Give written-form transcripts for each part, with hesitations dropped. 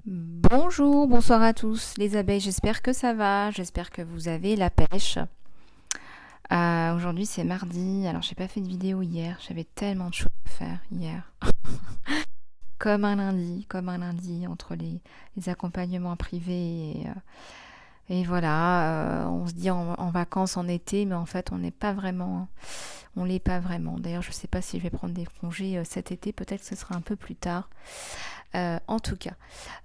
Bonjour, bonsoir à tous les abeilles, j'espère que ça va, j'espère que vous avez la pêche. Aujourd'hui c'est mardi, alors j'ai pas fait de vidéo hier, j'avais tellement de choses à faire hier. Comme un lundi entre les accompagnements privés et voilà, on se dit en vacances en été, mais en fait on l'est pas vraiment. D'ailleurs je sais pas si je vais prendre des congés cet été, peut-être que ce sera un peu plus tard. En tout cas,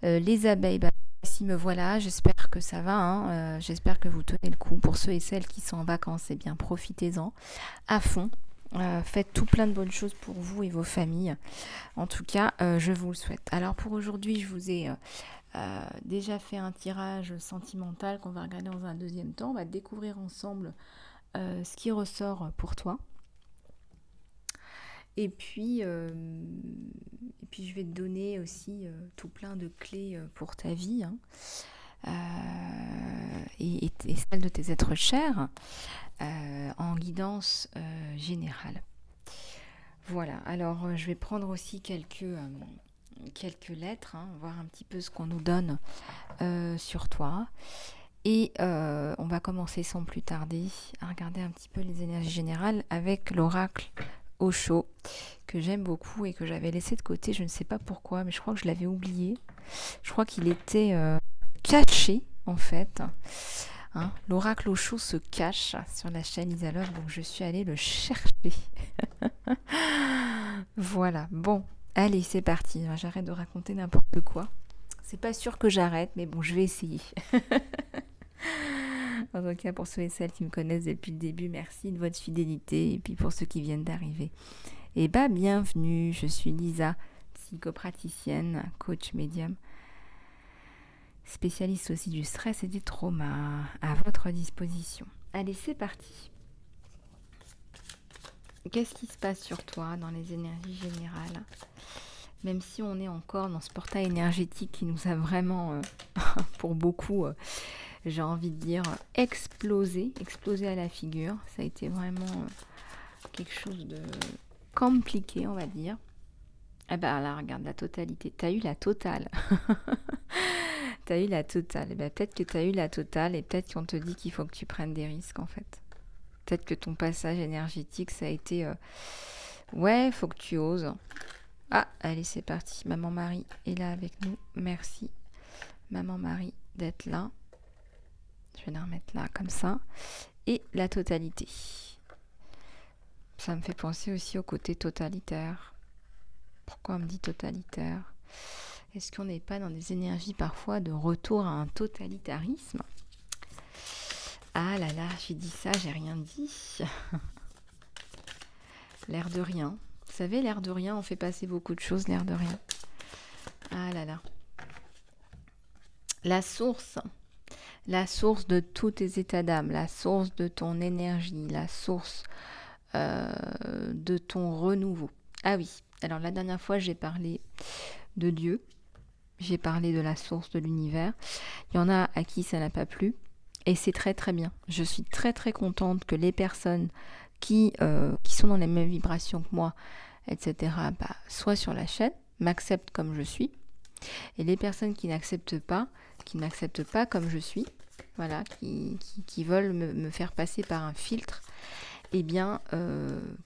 les abeilles, bah, si me voilà, j'espère que ça va, hein, j'espère que vous tenez le coup. Pour ceux et celles qui sont en vacances, eh bien profitez-en à fond. Faites tout plein de bonnes choses pour vous et vos familles. En tout cas, je vous le souhaite. Alors pour aujourd'hui, je vous ai déjà fait un tirage sentimental qu'on va regarder dans un deuxième temps. On va découvrir ensemble ce qui ressort pour toi. Et puis, je vais te donner aussi tout plein de clés pour ta vie, hein, et celle de tes êtres chers en guidance générale. Voilà, alors je vais prendre aussi quelques lettres, hein, voir un petit peu ce qu'on nous donne sur toi. Et on va commencer sans plus tarder à regarder un petit peu les énergies générales avec l'oracle Osho, que j'aime beaucoup et que j'avais laissé de côté, je ne sais pas pourquoi, mais je crois que je l'avais oublié. Je crois qu'il était caché en fait. Hein, l'oracle Osho se cache sur la chaîne Isalove, donc je suis allée le chercher. Voilà, bon, allez, c'est parti. J'arrête de raconter n'importe quoi. C'est pas sûr que j'arrête, mais bon, je vais essayer. En tout cas, pour ceux et celles qui me connaissent depuis le début, merci de votre fidélité. Et puis pour ceux qui viennent d'arriver, eh bien, bienvenue. Je suis Lisa, psychopraticienne, coach médium, spécialiste aussi du stress et des traumas, à votre disposition. Allez, c'est parti. Qu'est-ce qui se passe sur toi dans les énergies générales? Même si on est encore dans ce portail énergétique qui nous a vraiment, pour beaucoup, j'ai envie de dire, explosé à la figure. Ça a été vraiment quelque chose de compliqué, on va dire. Ah bah là, regarde la totalité. T'as eu la totale. T'as eu la totale. Et bah, peut-être que t'as eu la totale et peut-être qu'on te dit qu'il faut que tu prennes des risques en fait. Peut-être que ton passage énergétique, ça a été... ouais, faut que tu oses. Ah, allez, c'est parti. Maman Marie est là avec nous. Merci, Maman Marie, d'être là. Je vais la remettre là, comme ça. Et la totalité. Ça me fait penser aussi au côté totalitaire. Pourquoi on me dit totalitaire? Est-ce qu'on n'est pas dans des énergies parfois de retour à un totalitarisme? Ah là là, j'ai dit ça, j'ai rien dit. L'air de rien. Vous savez, l'air de rien, on fait passer beaucoup de choses, l'air de rien. Ah là là. La source de tous tes états d'âme, la source de ton énergie, la source de ton renouveau. Ah oui, alors la dernière fois, j'ai parlé de Dieu, j'ai parlé de la source de l'univers. Il y en a à qui ça n'a pas plu, et c'est très très bien. Je suis très très contente que les personnes qui sont dans les mêmes vibrations que moi, etc., soient sur la chaîne, m'acceptent comme je suis, et les personnes qui n'acceptent pas comme je suis, voilà, qui veulent me faire passer par un filtre, eh bien,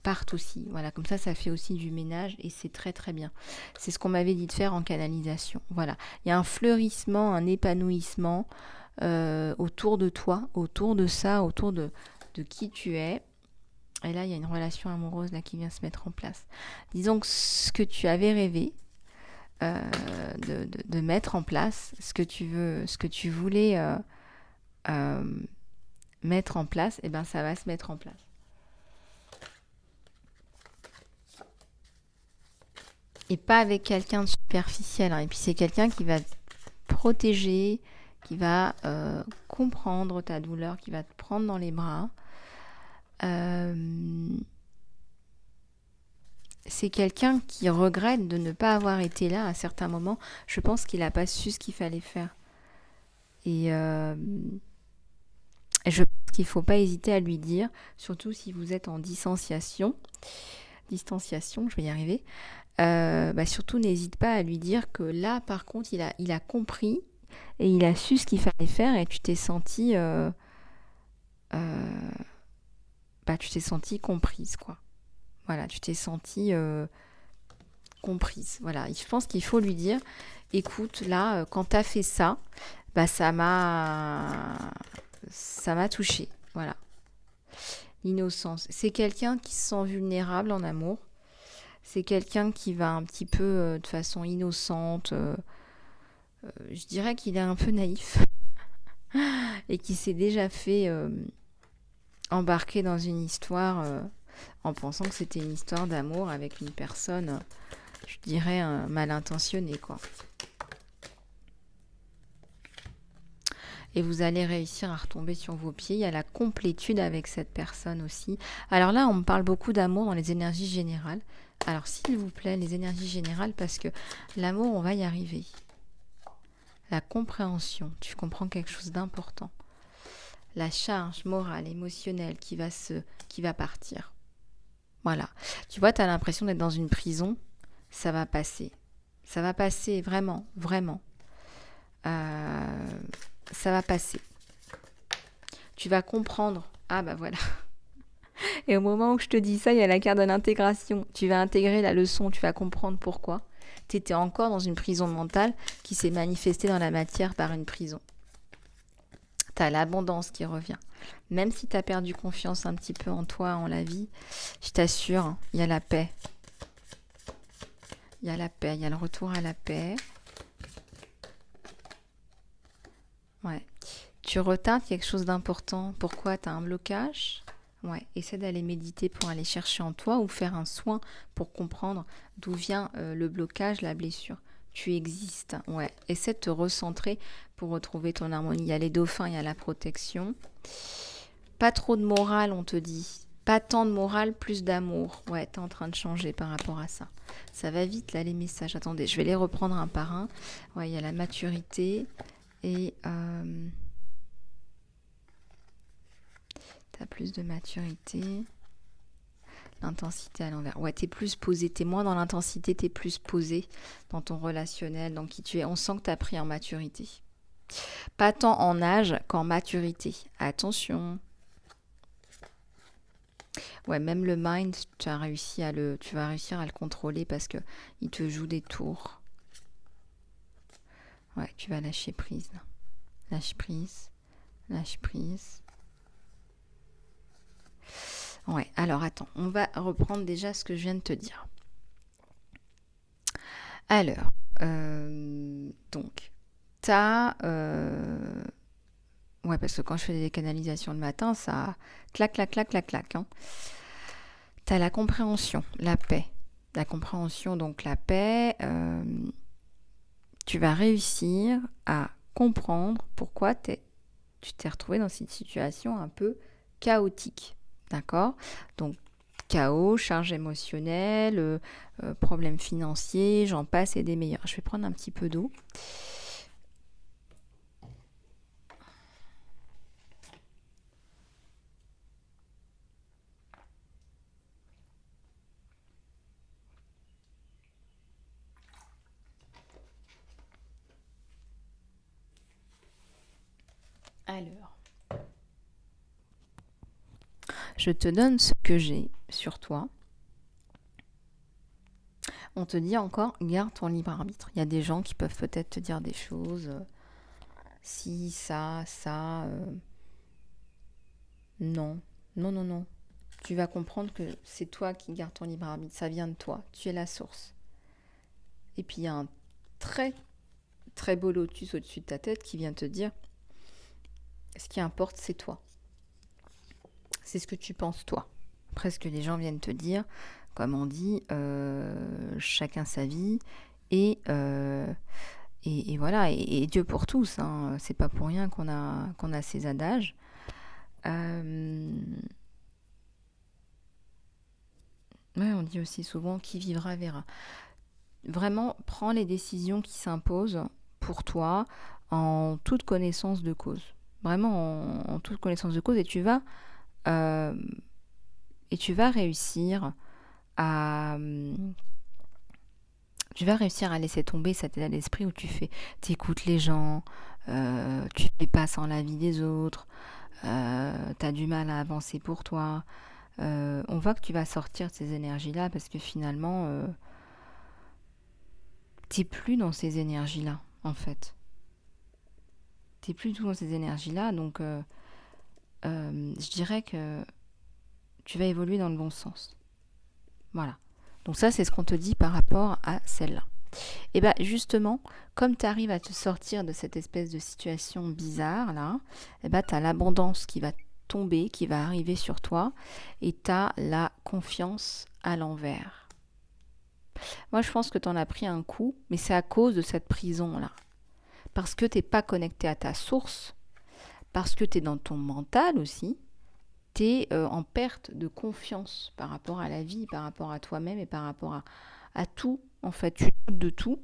partent aussi. Voilà, comme ça fait aussi du ménage et c'est très très bien. C'est ce qu'on m'avait dit de faire en canalisation. Voilà, il y a un fleurissement, un épanouissement autour de toi, autour de ça, autour de qui tu es. Et là, il y a une relation amoureuse là qui vient se mettre en place. Disons que ce que tu avais rêvé de mettre en place, ce que tu voulais mettre en place, eh ben ça va se mettre en place. Et pas avec quelqu'un de superficiel. Hein. Et puis c'est quelqu'un qui va te protéger, qui va comprendre ta douleur, qui va te prendre dans les bras. C'est quelqu'un qui regrette de ne pas avoir été là à certains moments. Je pense qu'il n'a pas su ce qu'il fallait faire. Et je pense qu'il ne faut pas hésiter à lui dire, surtout si vous êtes en distanciation, je vais y arriver, surtout n'hésite pas à lui dire que là, par contre, il a compris et il a su ce qu'il fallait faire et euh, tu t'es sentie comprise, quoi. Voilà, tu t'es sentie comprise. Voilà, je pense qu'il faut lui dire, écoute, là, quand t'as fait ça, ça m'a touchée. Voilà, l'innocence. C'est quelqu'un qui se sent vulnérable en amour. C'est quelqu'un qui va un petit peu de façon innocente. Je dirais qu'il est un peu naïf et qui s'est déjà fait embarquer dans une histoire en pensant que c'était une histoire d'amour avec une personne, je dirais, mal intentionnée, quoi. Et vous allez réussir à retomber sur vos pieds. Il y a la complétude avec cette personne aussi. Alors là, on me parle beaucoup d'amour dans les énergies générales. Alors s'il vous plaît, les énergies générales, parce que l'amour, on va y arriver. La compréhension, tu comprends quelque chose d'important. La charge morale, émotionnelle qui va partir. Voilà. Tu vois, tu as l'impression d'être dans une prison. Ça va passer. Ça va passer, vraiment, vraiment. Ça va passer. Tu vas comprendre. Ah bah voilà. Et au moment où je te dis ça, il y a la carte de l'intégration. Tu vas intégrer la leçon, tu vas comprendre pourquoi. Tu étais encore dans une prison mentale qui s'est manifestée dans la matière par une prison. Tu as l'abondance qui revient. Même si tu as perdu confiance un petit peu en toi, en la vie, je t'assure, il y a la paix. Il y a la paix, il y a le retour à la paix. Ouais. Tu retardes quelque chose d'important. Pourquoi? Tu as un blocage? Ouais. Essaie d'aller méditer pour aller chercher en toi ou faire un soin pour comprendre d'où vient le blocage, la blessure. Tu existes. Ouais. Essaie de te recentrer pour retrouver ton harmonie. Il y a les dauphins, il y a la protection. Pas trop de morale, on te dit. Pas tant de morale, plus d'amour. Ouais, t'es en train de changer par rapport à ça. Ça va vite là les messages. Attendez, je vais les reprendre un par un. Ouais, il y a la maturité et t'as plus de maturité. L'intensité à l'envers. Ouais, t'es plus posé, t'es moins dans l'intensité, t'es plus posé dans ton relationnel, dans qui tu es. On sent que t'as pris en maturité. Pas tant en âge qu'en maturité. Attention. Ouais, même le mind, tu vas réussir à le contrôler parce que il te joue des tours. Ouais, tu vas lâcher prise. Lâche prise. Lâche prise. Ouais, alors attends, on va reprendre déjà ce que je viens de te dire. Alors, donc, t'as... ouais, parce que quand je fais des canalisations le matin, ça clac, clac, clac, clac, clac. Hein. T'as la compréhension, la paix. La compréhension, donc la paix, tu vas réussir à comprendre pourquoi tu t'es retrouvé dans cette situation un peu chaotique. D'accord? Donc, chaos, charge émotionnelle, problèmes financiers, j'en passe et des meilleurs. Je vais prendre un petit peu d'eau. Alors, je te donne ce que j'ai sur toi. On te dit encore, garde ton libre arbitre. Il y a des gens qui peuvent peut-être te dire des choses, si, ça, non, non, non, non. Tu vas comprendre que c'est toi qui gardes ton libre arbitre, ça vient de toi, tu es la source. Et puis il y a un très, très beau lotus au-dessus de ta tête qui vient te dire, ce qui importe, c'est toi. C'est ce que tu penses, toi. Après, ce que les gens viennent te dire, comme on dit, chacun sa vie, et voilà, et Dieu pour tous. Hein. C'est pas pour rien qu'on a ces adages. Ouais, on dit aussi souvent qui vivra verra. Vraiment, prends les décisions qui s'imposent pour toi en toute connaissance de cause. Vraiment en toute connaissance de cause, et tu vas réussir à tu vas réussir à laisser tomber cet état d'esprit où t'écoutes les gens, tu fais pas sans la vie des autres, t'as du mal à avancer pour toi. On voit que tu vas sortir de ces énergies-là parce que finalement, t'es plus dans ces énergies-là, en fait. T'es plus du tout dans ces énergies-là, donc je dirais que tu vas évoluer dans le bon sens. Voilà. Donc ça, c'est ce qu'on te dit par rapport à celle-là. Et bien justement, comme tu arrives à te sortir de cette espèce de situation bizarre là, et ben tu as l'abondance qui va tomber, qui va arriver sur toi, et tu as la confiance à l'envers. Moi, je pense que tu en as pris un coup, mais c'est à cause de cette prison-là. Parce que tu n'es pas connecté à ta source, parce que tu es dans ton mental aussi, tu es en perte de confiance par rapport à la vie, par rapport à toi-même et par rapport à tout. En fait, tu doutes de tout.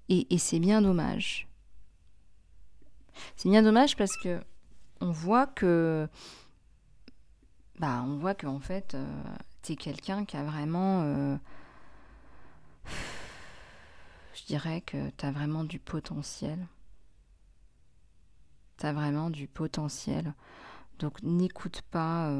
Et c'est bien dommage. C'est bien dommage parce que on voit que en fait t'es quelqu'un qui a vraiment je dirais que t'as vraiment du potentiel. T'as vraiment du potentiel. Donc n'écoute pas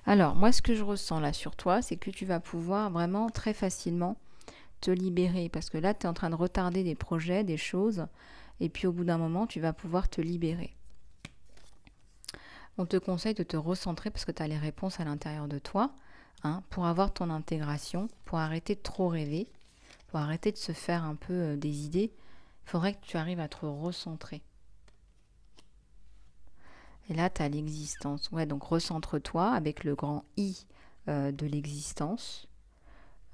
Alors, moi, ce que je ressens là sur toi, c'est que tu vas pouvoir vraiment très facilement te libérer. Parce que là, tu es en train de retarder des projets, des choses. Et puis, au bout d'un moment, tu vas pouvoir te libérer. On te conseille de te recentrer parce que tu as les réponses à l'intérieur de toi. Pour avoir ton intégration, pour arrêter de trop rêver, pour arrêter de se faire un peu des idées, il faudrait que tu arrives à te recentrer. Et là, tu as l'existence. Ouais, donc recentre-toi avec le grand I de l'existence.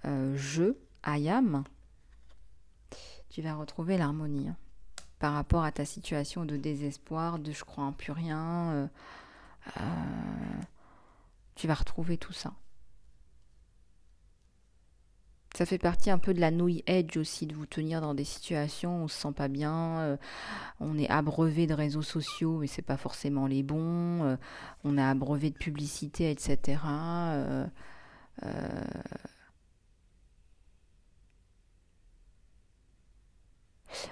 Je, I am. Tu vas retrouver l'harmonie par rapport à ta situation de désespoir, de je crois en plus rien. Tu vas retrouver tout ça. Ça fait partie un peu de la nouille edge aussi, de vous tenir dans des situations où on se sent pas bien, on est abreuvé de réseaux sociaux, mais c'est pas forcément les bons, on est abreuvé de publicité, etc.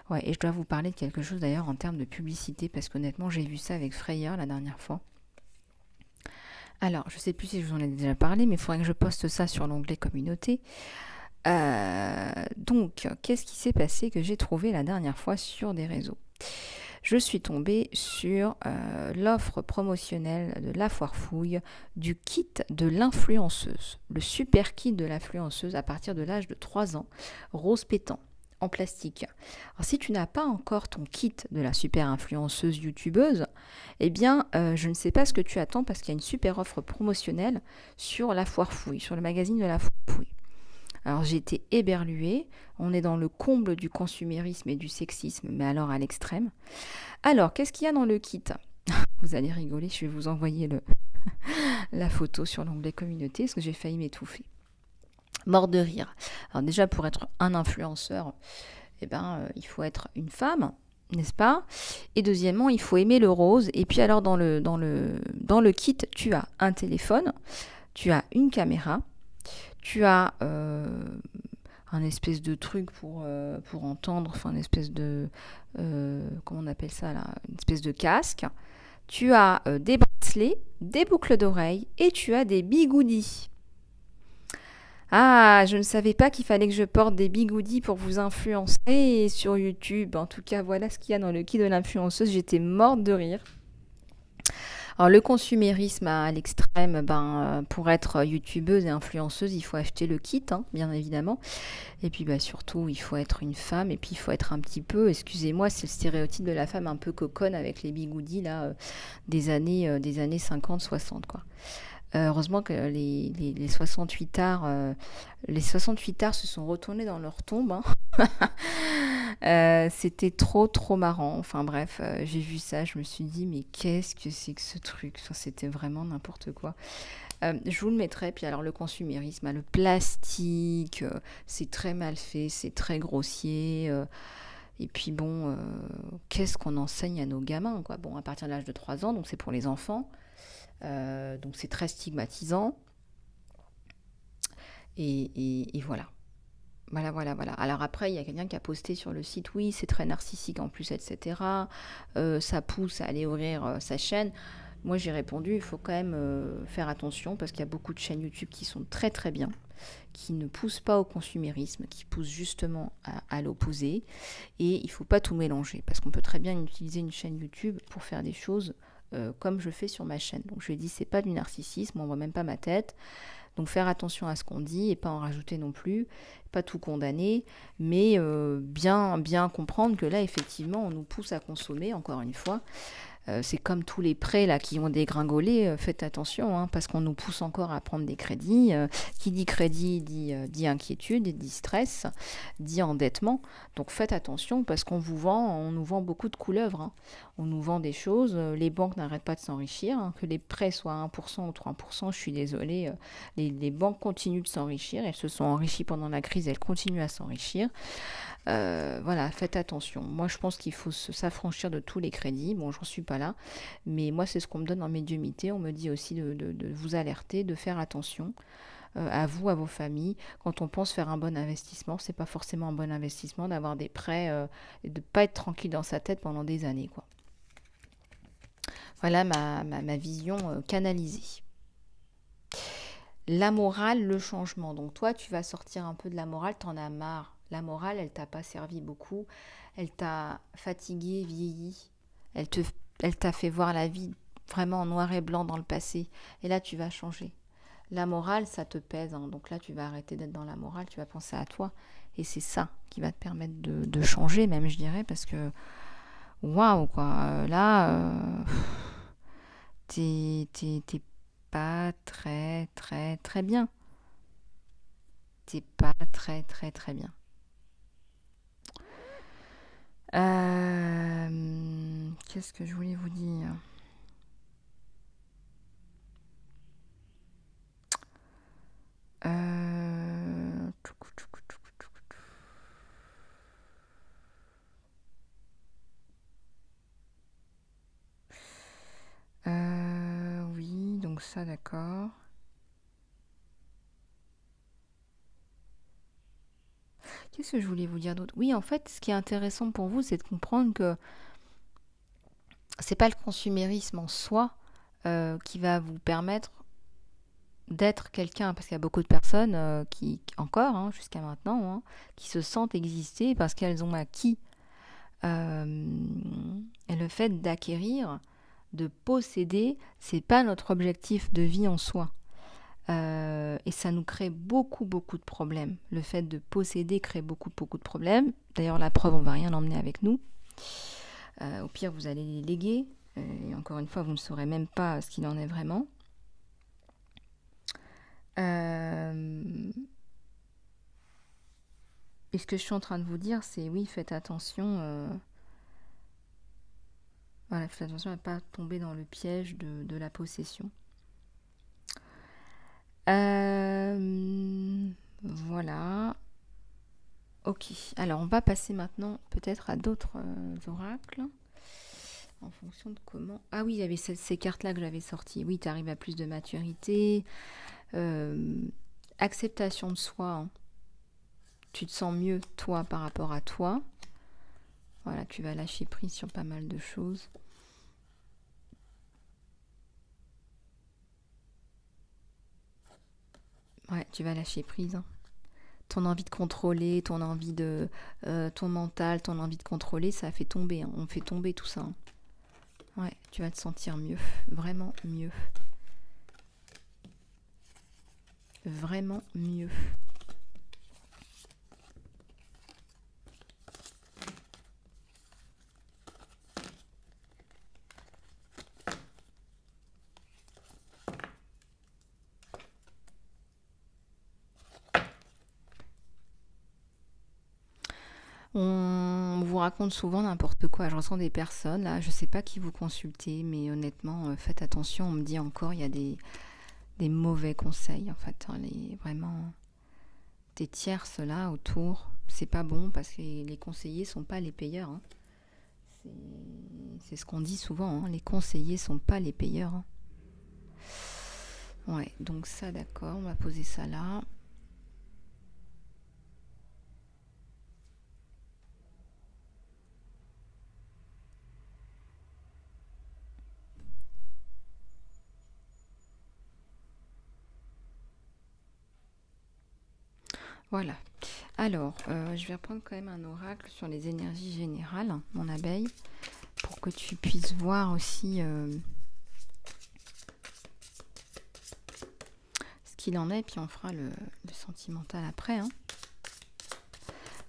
Ouais, et je dois vous parler de quelque chose d'ailleurs en termes de publicité, parce qu'honnêtement, j'ai vu ça avec frayeur la dernière fois. Alors, je sais plus si je vous en ai déjà parlé, mais il faudrait que je poste ça sur l'onglet communauté. Donc, qu'est-ce qui s'est passé que j'ai trouvé la dernière fois sur des réseaux? Je suis tombée sur l'offre promotionnelle de la Foire Fouille du kit de l'influenceuse, le super kit de l'influenceuse à partir de l'âge de 3 ans, rose pétant, en plastique. Alors, si tu n'as pas encore ton kit de la super influenceuse youtubeuse, eh bien, je ne sais pas ce que tu attends parce qu'il y a une super offre promotionnelle sur la Foire Fouille, sur le magazine de la Foire Fouille. Alors j'ai été éberluée, on est dans le comble du consumérisme et du sexisme, mais alors à l'extrême. Alors, qu'est-ce qu'il y a dans le kit? Vous allez rigoler, je vais vous envoyer la photo sur l'onglet communauté, parce que j'ai failli m'étouffer. Mort de rire. Alors déjà, pour être un influenceur, il faut être une femme, n'est-ce pas? Et deuxièmement, il faut aimer le rose. Et puis alors, dans le kit, tu as un téléphone, tu as une caméra, tu as un espèce de truc pour entendre, enfin une espèce de comment on appelle ça là, une espèce de casque. Tu as des bracelets, des boucles d'oreilles et tu as des bigoudis. Ah, je ne savais pas qu'il fallait que je porte des bigoudis pour vous influencer sur YouTube. En tout cas, voilà ce qu'il y a dans le kit de l'influenceuse. J'étais morte de rire. Alors le consumérisme à l'extrême, pour être youtubeuse et influenceuse, il faut acheter le kit, bien évidemment. Et puis surtout, il faut être une femme et puis il faut être un petit peu, excusez-moi, c'est le stéréotype de la femme un peu coconne avec les bigoudis là, des années 50-60 quoi. Heureusement que les 68 arts, se sont retournés dans leur tombe. C'était trop marrant. Enfin bref, j'ai vu ça, je me suis dit mais qu'est-ce que c'est que ce truc? Enfin, c'était vraiment n'importe quoi. Je vous le mettrai. Puis alors le consumérisme, le plastique, c'est très mal fait, c'est très grossier. Et puis bon, qu'est-ce qu'on enseigne à nos gamins, quoi? Bon, à partir de l'âge de 3 ans, donc c'est pour les enfants. Donc c'est très stigmatisant. Et voilà. Voilà, voilà, voilà. Alors après, il y a quelqu'un qui a posté sur le site, oui, c'est très narcissique en plus, etc. Ça pousse à aller ouvrir sa chaîne. Moi, j'ai répondu, il faut quand même faire attention parce qu'il y a beaucoup de chaînes YouTube qui sont très très bien, qui ne poussent pas au consumérisme, qui poussent justement à l'opposé. Et il ne faut pas tout mélanger parce qu'on peut très bien utiliser une chaîne YouTube pour faire des choses comme je fais sur ma chaîne. Donc je lui ai dit, c'est pas du narcissisme, on voit même pas ma tête. Donc faire attention à ce qu'on dit et pas en rajouter non plus, pas tout condamner, mais bien comprendre que là, effectivement, on nous pousse à consommer, encore une fois. C'est comme tous les prêts là qui ont dégringolé, faites attention, hein, parce qu'on nous pousse encore à prendre des crédits. Qui dit crédit dit inquiétude, dit stress, dit endettement. Donc faites attention parce on nous vend beaucoup de couleuvres, hein. On nous vend des choses, les banques n'arrêtent pas de s'enrichir, hein, que les prêts soient à 1% ou 3%, je suis désolée, les banques continuent de s'enrichir, elles se sont enrichies pendant la crise, elles continuent à s'enrichir. Voilà, faites attention. Moi, je pense qu'il faut s'affranchir de tous les crédits. Bon, j'en suis pas là, mais moi, c'est ce qu'on me donne en médiumnité. On me dit aussi de vous alerter, de faire attention à vous, à vos familles. Quand on pense faire un bon investissement, c'est pas forcément un bon investissement d'avoir des prêts et de pas être tranquille dans sa tête pendant des années, quoi. Voilà ma vision canalisée. La morale, le changement. Donc toi, tu vas sortir un peu de la morale, t'en as marre. La morale, elle t'a pas servi beaucoup. Elle t'a fatigué, vieilli. Elle te, elle t'a fait voir la vie vraiment en noir et blanc dans le passé. Et là, tu vas changer. La morale, ça te pèse, hein. Donc là, tu vas arrêter d'être dans la morale, tu vas penser à toi. Et c'est ça qui va te permettre de changer, même, je dirais, parce que, waouh, quoi. Là, t'es pas très, très, très bien. T'es pas très, très, très bien. Qu'est-ce que je voulais vous dire? Euh, oui, donc ça, d'accord. Qu'est-ce que je voulais vous dire d'autre? Oui, en fait, ce qui est intéressant pour vous, c'est de comprendre que c'est pas le consumérisme en soi qui va vous permettre d'être quelqu'un, parce qu'il y a beaucoup de personnes qui, encore, hein, jusqu'à maintenant, hein, qui se sentent exister parce qu'elles ont acquis et le fait d'acquérir, de posséder, c'est pas notre objectif de vie en soi. Et ça nous crée beaucoup, beaucoup de problèmes. Le fait de posséder crée beaucoup, beaucoup de problèmes. D'ailleurs, la preuve, on va rien emmener avec nous. Au pire, vous allez les léguer. Et encore une fois, vous ne saurez même pas ce qu'il en est vraiment. Et ce que je suis en train de vous dire, c'est oui, faites attention. Voilà, faites attention à ne pas tomber dans le piège de la possession. Voilà. Ok. Alors, on va passer maintenant peut-être à d'autres oracles. En fonction de comment... Ah oui, il y avait ces cartes-là que j'avais sorties. Oui, tu arrives à plus de maturité. Acceptation de soi, hein. Tu te sens mieux, toi, par rapport à toi. Voilà, tu vas lâcher prise sur pas mal de choses. Ouais, tu vas lâcher prise, hein. Ton envie de contrôler, ton envie de... ton mental, ton envie de contrôler, ça fait tomber, hein. On fait tomber tout ça, hein. Ouais, tu vas te sentir mieux. Vraiment mieux. Vraiment mieux. On vous raconte souvent n'importe quoi. Je ressens des personnes, là, je sais pas qui vous consultez, mais honnêtement, faites attention. On me dit encore, il y a des des mauvais conseils en fait, hein, vraiment tes tierces là autour, c'est pas bon parce que les conseillers sont pas les payeurs, hein. C'est, c'est ce qu'on dit souvent, hein, les conseillers sont pas les payeurs, hein. Ouais, donc ça d'accord, on va poser ça là. Voilà. Alors, je vais reprendre quand même un oracle sur les énergies générales, mon abeille, pour que tu puisses voir aussi ce qu'il en est, et puis on fera le sentimental après, hein.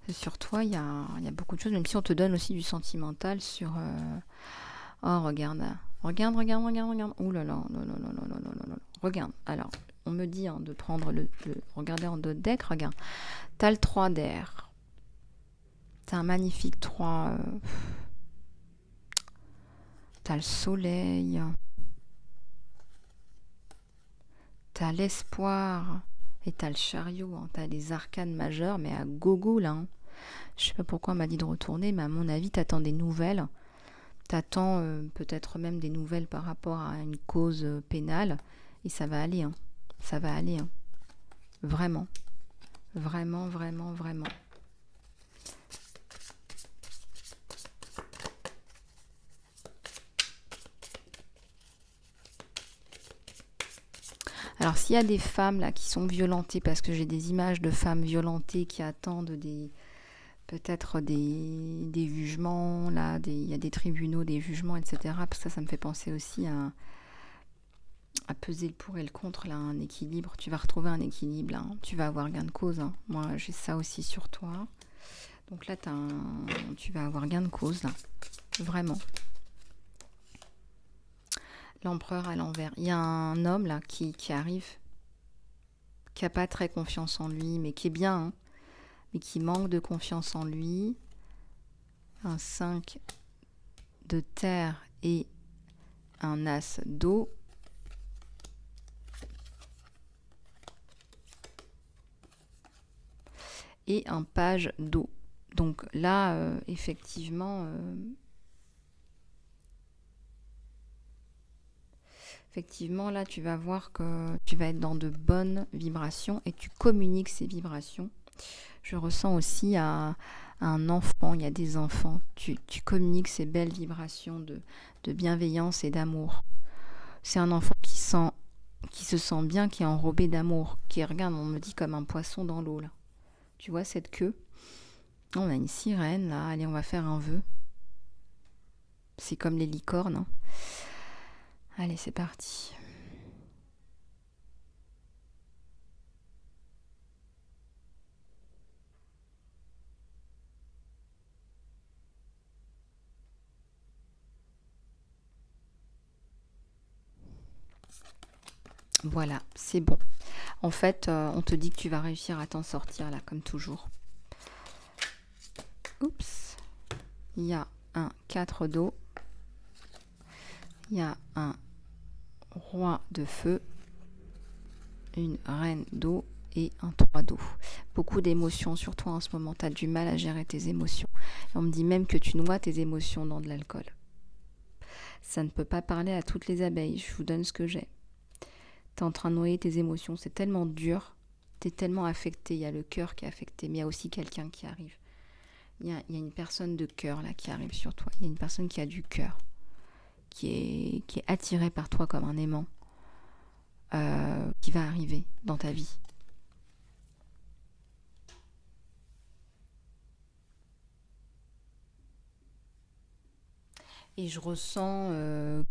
Sur toi, il y a beaucoup de choses, même si on te donne aussi du sentimental sur... Oh, regarde, regarde. Ouh là là, là, là, là, là, là, là, là. Regarde, alors, on me dit hein, de prendre regarder en dos de deck, regarde. T'as le 3 d'air. T'as un magnifique 3. T'as le soleil. T'as l'espoir. Et t'as le chariot. Hein. T'as les arcanes majeures, mais à gogo là. Hein. Je sais pas pourquoi on m'a dit de retourner, mais à mon avis, t'attends des nouvelles. T'attends peut-être même des nouvelles par rapport à une cause pénale. Et ça va aller. Hein. Ça va aller. Hein. Vraiment. Vraiment, vraiment, vraiment. Alors s'il y a des femmes là qui sont violentées, parce que j'ai des images de femmes violentées qui attendent peut-être des jugements, là, il y a des tribunaux, des jugements, etc. Parce que ça me fait penser aussi à peser le pour et le contre, là, un équilibre. Tu vas retrouver un équilibre, là, hein. Tu vas avoir gain de cause. Hein. Moi, j'ai ça aussi sur toi. Donc là, tu vas avoir gain de cause, là. Vraiment. L'empereur à l'envers. Il y a un homme, là, qui arrive, qui n'a pas très confiance en lui, mais qui est bien, hein, mais qui manque de confiance en lui. Un 5 de terre et un as d'eau. Et un page d'eau. Donc là, effectivement, là, tu vas voir que tu vas être dans de bonnes vibrations et tu communiques ces vibrations. Je ressens aussi à un enfant, il y a des enfants, tu communiques ces belles vibrations de bienveillance et d'amour. C'est un enfant qui se sent bien, qui est enrobé d'amour, qui regarde, on me dit comme un poisson dans l'eau là. Tu vois cette queue? On a une sirène là, allez on va faire un vœu. C'est comme les licornes. Hein. Allez c'est parti. Voilà, c'est bon. En fait, on te dit que tu vas réussir à t'en sortir là, comme toujours. Oups. Il y a un 4 d'eau. Il y a un roi de feu. Une reine d'eau et un 3 d'eau. Beaucoup d'émotions sur toi en ce moment. Tu as du mal à gérer tes émotions. Et on me dit même que tu noies tes émotions dans de l'alcool. Ça ne peut pas parler à toutes les abeilles. Je vous donne ce que j'ai. Tu es en train de noyer tes émotions. C'est tellement dur. Tu es tellement affecté. Il y a le cœur qui est affecté. Mais il y a aussi quelqu'un qui arrive. Il y a une personne de cœur là qui arrive sur toi. Il y a une personne qui a du cœur. Qui est attirée par toi comme un aimant. Qui va arriver dans ta vie. Et je ressens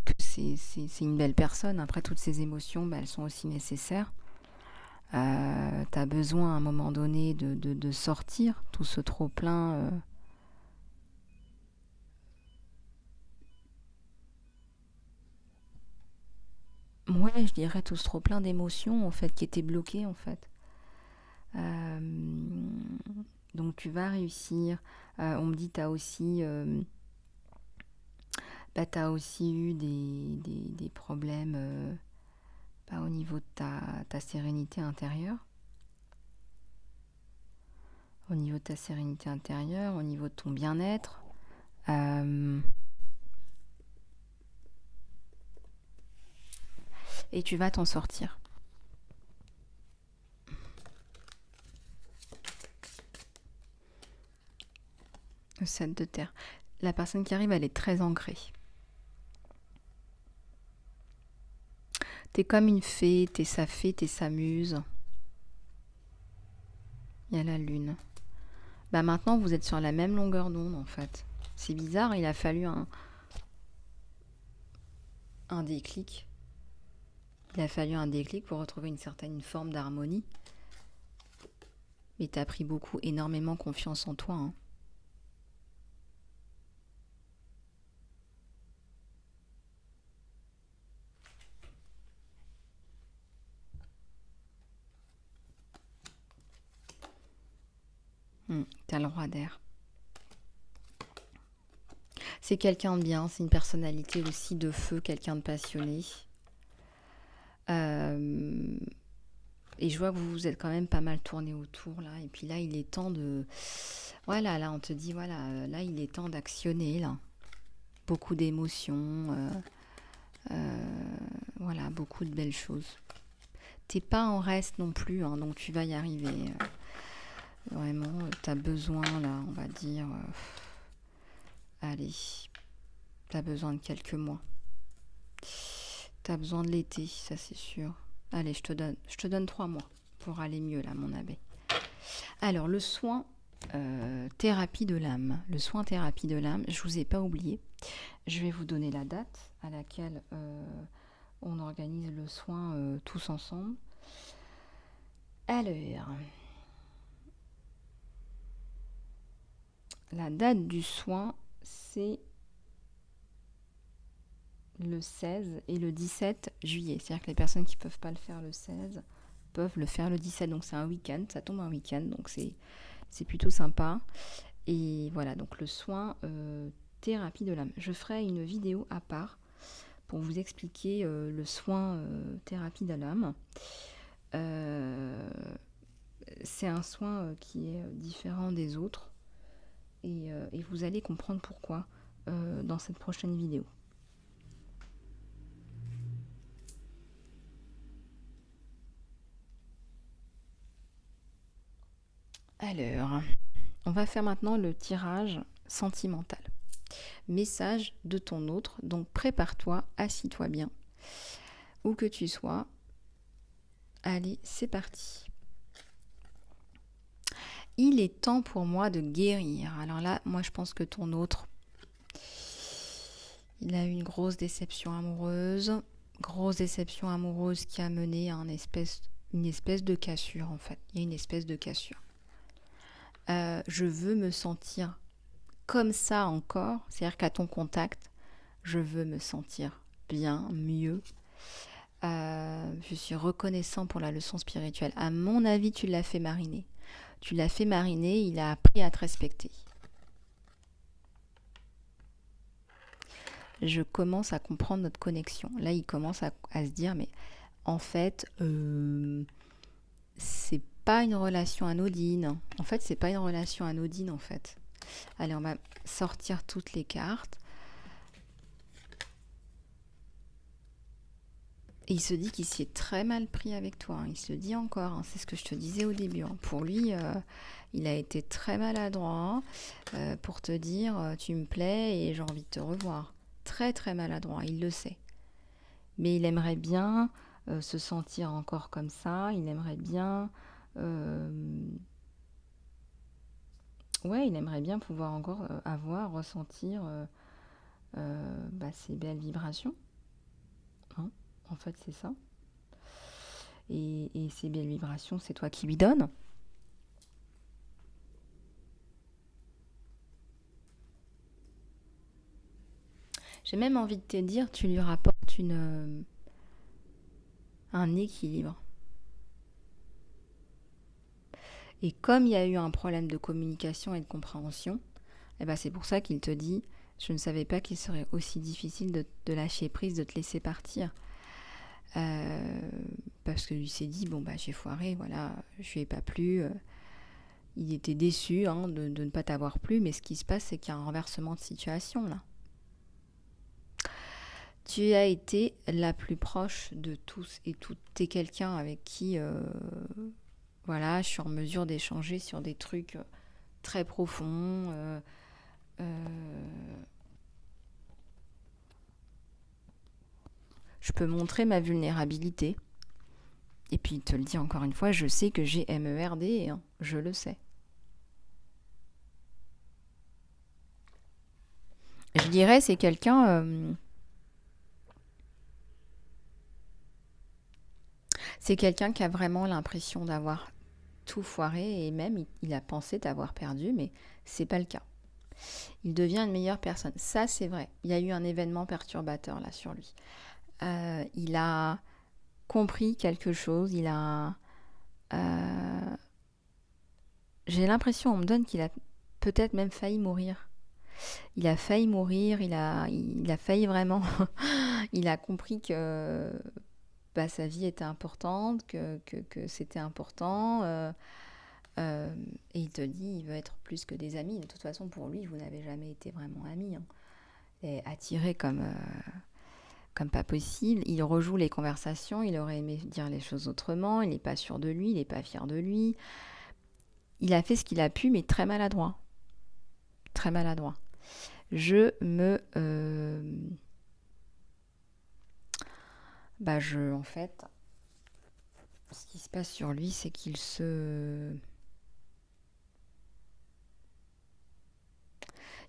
que c'est une belle personne. Après, toutes ces émotions, elles sont aussi nécessaires. Tu as besoin à un moment donné de sortir tout ce trop-plein. Ouais, je dirais tout ce trop-plein d'émotions en fait, qui étaient bloquées en fait. Euh, donc tu vas réussir. On me dit, tu as aussi... tu as aussi eu des problèmes au niveau de ta sérénité intérieure. Au niveau de ta sérénité intérieure, au niveau de ton bien-être. Et tu vas t'en sortir. Le 7 de terre. La personne qui arrive, elle est très ancrée. T'es comme une fée, t'es sa fée, t'es sa muse. Il y a la lune. Maintenant, vous êtes sur la même longueur d'onde, en fait. C'est bizarre, il a fallu un déclic. Il a fallu un déclic pour retrouver une certaine forme d'harmonie. Mais t'as pris énormément confiance en toi, hein. T'as le roi d'air. C'est quelqu'un de bien, c'est une personnalité aussi de feu, quelqu'un de passionné. Et je vois que vous vous êtes quand même pas mal tourné autour là. Et puis là, il est temps de... Voilà, là, on te dit, voilà, là, il est temps d'actionner, là. Beaucoup d'émotions. Voilà, beaucoup de belles choses. T'es pas en reste non plus, hein, donc tu vas y arriver. Vraiment, t'as besoin, là, on va dire... allez, t'as besoin de quelques mois. T'as besoin de l'été, ça c'est sûr. Allez, je te donne 3 mois pour aller mieux là, mon abbé. Alors, le soin thérapie de l'âme. Le soin thérapie de l'âme, je vous ai pas oublié. Je vais vous donner la date à laquelle on organise le soin tous ensemble. Alors, la date du soin, c'est le 16 et le 17 juillet. C'est-à-dire que les personnes qui ne peuvent pas le faire le 16 peuvent le faire le 17. Donc c'est un week-end, ça tombe un week-end, donc c'est plutôt sympa. Et voilà, donc le soin thérapie de l'âme. Je ferai une vidéo à part pour vous expliquer le soin thérapie de l'âme. C'est un soin qui est différent des autres et vous allez comprendre pourquoi dans cette prochaine vidéo. Alors, on va faire maintenant le tirage sentimental. Message de ton autre, donc prépare-toi, assis-toi bien, où que tu sois. Allez, c'est parti. Il est temps pour moi de guérir. Alors là, moi je pense que ton autre, il a eu une grosse déception amoureuse qui a mené à une espèce de cassure en fait. Il y a une espèce de cassure. Je veux me sentir comme ça encore, c'est-à-dire qu'à ton contact, je veux me sentir bien, mieux. Je suis reconnaissant pour la leçon spirituelle. À mon avis, tu l'as fait mariner. Il a appris à te respecter. Je commence à comprendre notre connexion. Là, il commence à se dire, mais en fait, c'est pas une relation anodine. En fait, c'est pas une relation anodine, en fait. Allez, on va sortir toutes les cartes. Et il se dit qu'il s'y est très mal pris avec toi. Il se dit encore, c'est ce que je te disais au début. Pour lui, il a été très maladroit pour te dire tu me plais et j'ai envie de te revoir. Très très maladroit, il le sait. Mais il aimerait bien se sentir encore comme ça. Il aimerait bien... il aimerait bien pouvoir encore ressentir ces belles vibrations. Hein, en fait, c'est ça. Et ces belles vibrations, c'est toi qui lui donnes. J'ai même envie de te dire, tu lui rapportes un équilibre. Et comme il y a eu un problème de communication et de compréhension, c'est pour ça qu'il te dit, je ne savais pas qu'il serait aussi difficile de lâcher prise, de te laisser partir. Parce que lui s'est dit, bon bah j'ai foiré, voilà, je lui ai pas plu. Il était déçu de ne pas t'avoir plu, mais ce qui se passe, c'est qu'il y a un renversement de situation là. Tu as été la plus proche de tous et toutes. Tu es quelqu'un avec qui, voilà, je suis en mesure d'échanger sur des trucs très profonds. Je peux montrer ma vulnérabilité. Et puis, il te le dit encore une fois, je sais que j'ai MERD, je le sais. Je dirais, c'est quelqu'un... c'est quelqu'un qui a vraiment l'impression d'avoir tout foiré et même il a pensé t'avoir perdu, mais c'est pas le cas. Il devient une meilleure personne. Ça, c'est vrai. Il y a eu un événement perturbateur là sur lui. Il a compris quelque chose. Il a... j'ai l'impression, on me donne qu'il a peut-être même failli mourir. Il a failli mourir, il a failli vraiment... il a compris que sa vie était importante, que c'était important. Et il te dit, il veut être plus que des amis. De toute façon, pour lui, vous n'avez jamais été vraiment amis. Et attiré comme pas possible. Il rejoue les conversations, il aurait aimé dire les choses autrement, il n'est pas sûr de lui, il n'est pas fier de lui. Il a fait ce qu'il a pu, mais très maladroit. Très maladroit. En fait, ce qui se passe sur lui, c'est qu'il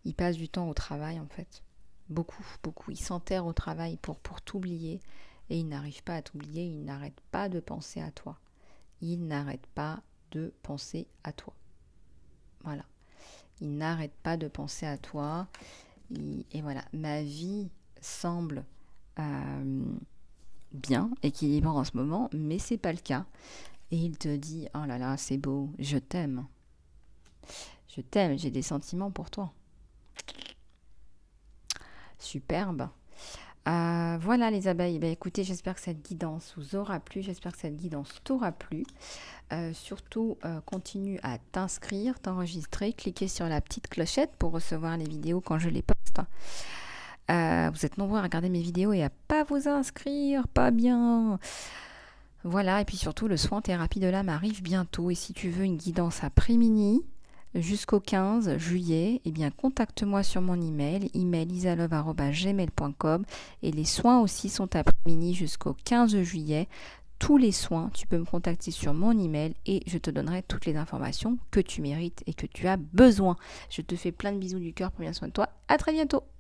il passe du temps au travail, en fait. Beaucoup, beaucoup. Il s'enterre au travail pour t'oublier. Et il n'arrive pas à t'oublier, il n'arrête pas de penser à toi. Il n'arrête pas de penser à toi. Voilà. Il n'arrête pas de penser à toi. Et voilà, ma vie semble bien, équilibrée en ce moment, mais c'est pas le cas. Et il te dit, oh là là, c'est beau, je t'aime. Je t'aime, j'ai des sentiments pour toi. Superbe. Voilà les abeilles, écoutez, j'espère que cette guidance vous aura plu, j'espère que cette guidance t'aura plu. Surtout, continue à t'inscrire, t'enregistrer, cliquer sur la petite clochette pour recevoir les vidéos quand je les poste. Vous êtes nombreux à regarder mes vidéos et à pas vous inscrire, pas bien. Voilà, et puis surtout, le soin thérapie de l'âme arrive bientôt. Et si tu veux une guidance après-midi jusqu'au 15 juillet, contacte-moi sur mon email isalove@gmail.com. Et les soins aussi sont après-midi jusqu'au 15 juillet. Tous les soins, tu peux me contacter sur mon email et je te donnerai toutes les informations que tu mérites et que tu as besoin. Je te fais plein de bisous du cœur, prends bien soin de toi. À très bientôt.